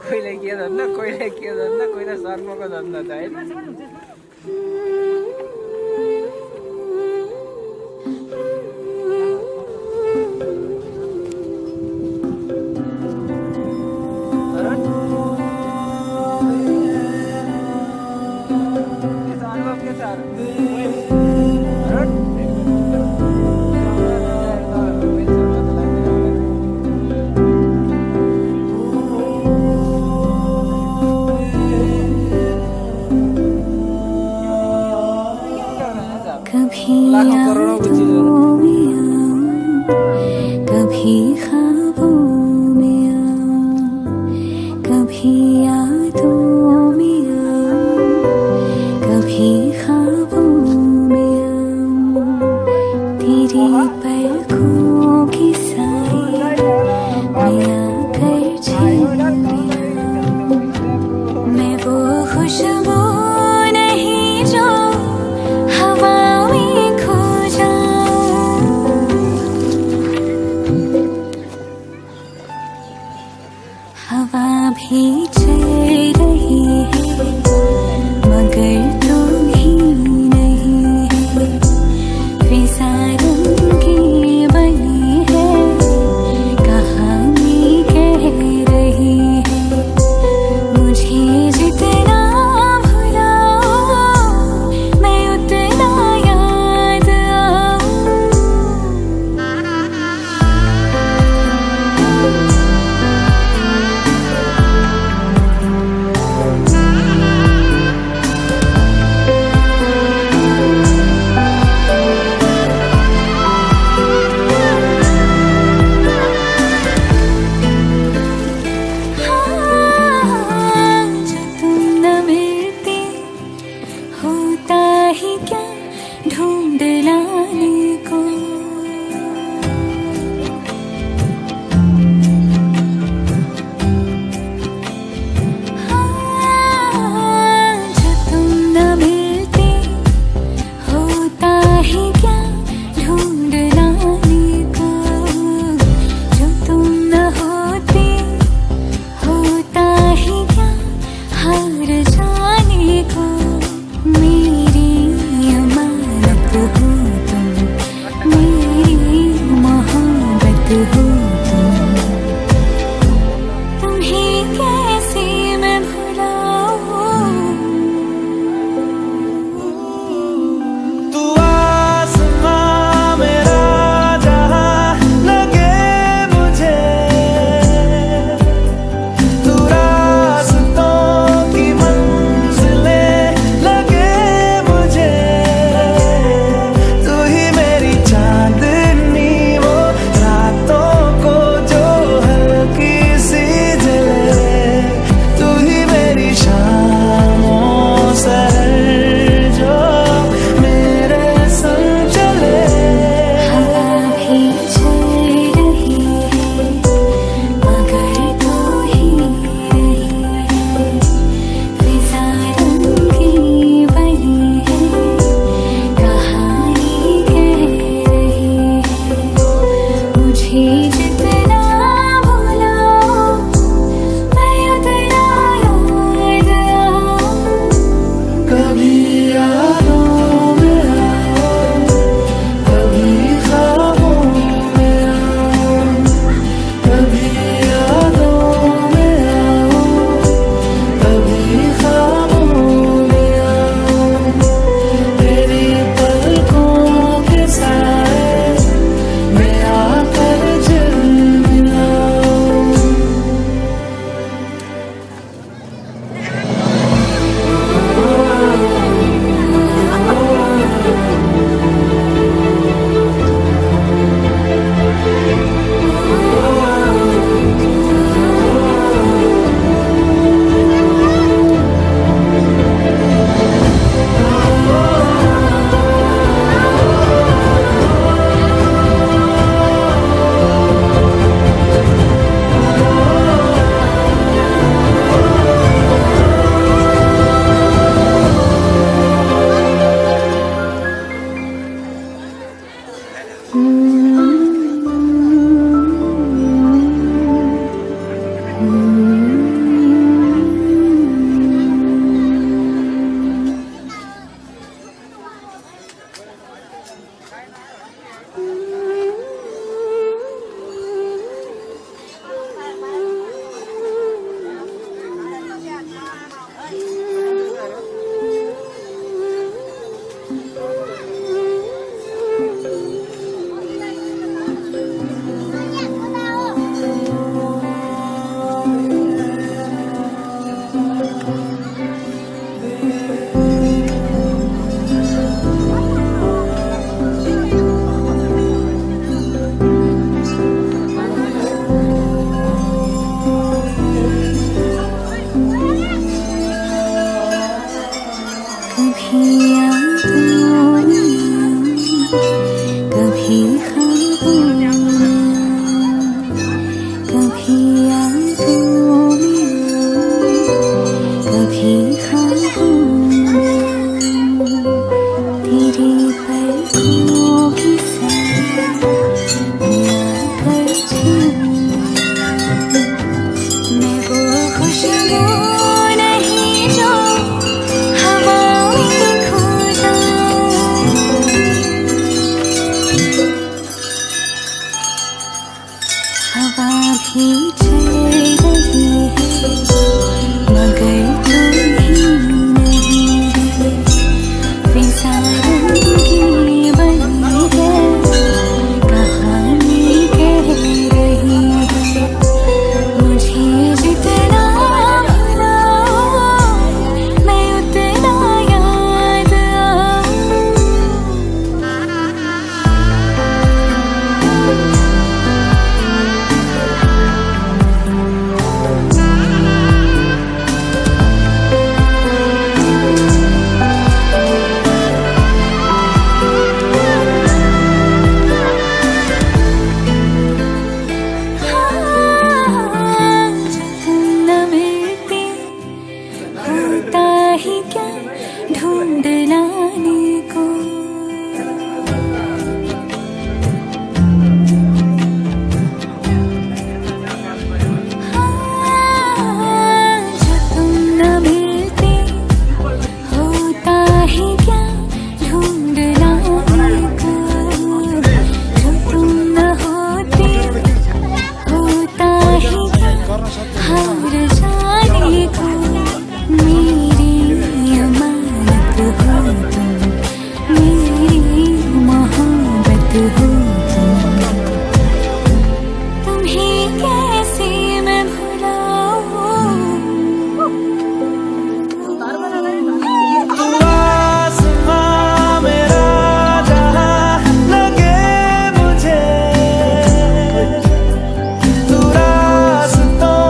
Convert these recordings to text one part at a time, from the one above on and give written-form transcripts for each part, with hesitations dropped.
कोहीले के धन्न कोहीले के धन्न कोहीले शर्मको धन्न त हैन लाखों करोड़ों की चीज़ों कभी ख्वाबों में आऊं, कभी यादों में आऊं, कभी ख्वाबों में आऊं, तेरी पलकों की साई में आकर छीन लिया। मैं वो खुशबू नहीं जो हवा में खो जाऊं, हवा भी चल रही है मगर तू ही नहीं है। फिजा रंगी बनी है कहानी कह रही है। मुझे जितना भुलाओ मैं उतना याद आऊं। जो तुम न मिलती होता ही क्या ढूंढ लाने को। जो तुम न मिलती होता ही क्या ढूंढ लाने को। जो तुम न होती होता ही क्या हार जाने को। मेरी अमानत हो तुम, मेरी मोहब्बत हो तुम, तुम्हें कैसे मैं भुलाऊं। तू आसमां मेरा जहां लगे मुझे, तू रास्तों की मंजिलें लगे मुझे। तू ही मेरी चांदनी वो रातों हवा भी चल रही है मगर तू ही नहीं है, फिजा रंगी बनी है, कहानी कह रही है, मुझे जितना भुलाओ मैं उतना याद आऊं। होता ही क्या ढूंढ लाने को, जो तुम न मिलते होता ही क्या ढूंढ लाने को, जो तुम न होते होता ही क्या हार जाने को, मेरी अमानत हो तुम, मेरी मोहब्बत हो तुम, तुम्हें कैसे मैं भुलाऊं। तू आसमां मेरा जहां लगे मुझे, तू रास्तों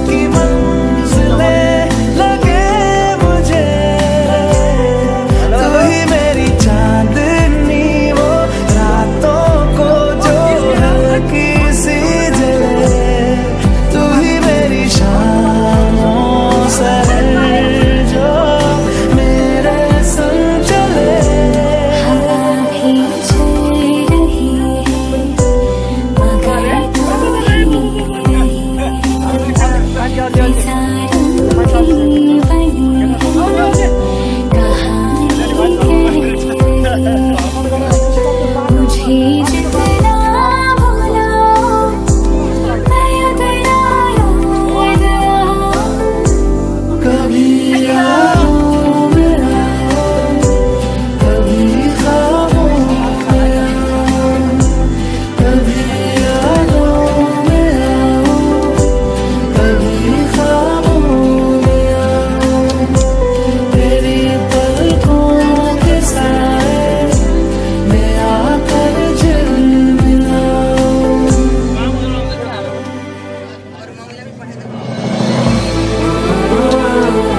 की मंजिलें लगे मुझे, तू ही मेरी चांदनी वो रातों को जो हल्की सी जले, तू ही मेरी शामों सहर जो मेरे संग चले। हवा भी चल रही है मगर तू ही नहीं है, फिजा रंगी बनी है, कहानी कह रही है, मुझे जितना भुलाओ मैं उतना याद आऊं। कभी यादों में आओ, कभी ख्वाबों में आओ, कभी यादों में आओ, कभी ख्वाबों में आओ, तेरी पलकों के साए में आकर झिलमिलाओ। Camera.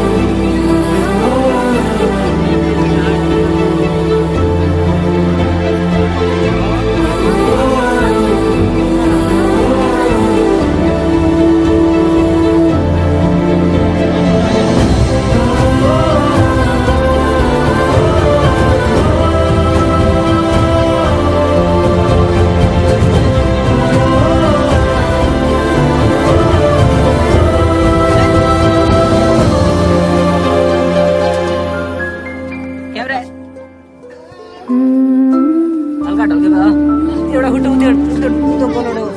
Angkat dong kita. Ini udah udah bola udah.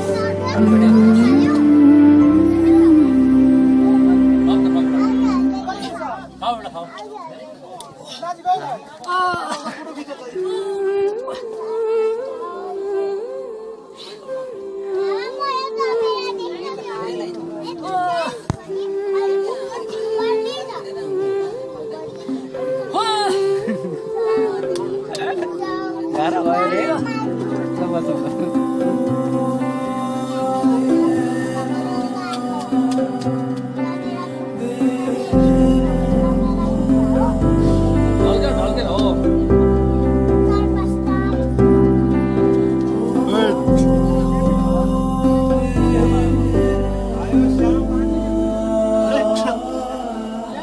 Cara boleh. Coba.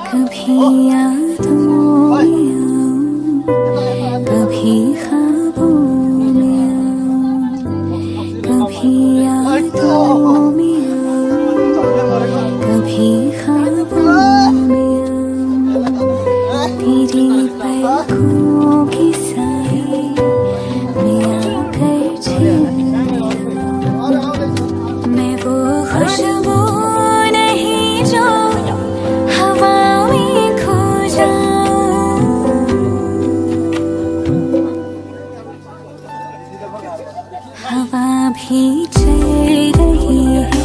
कभी यादों में आऊं, कभी ख्वाबों में आऊं, कभी यादों में आऊं, कभी ख्वाबों में आऊं, तेरी पलकों के साए में आकर झिलमिलाऊं। मैं रही है।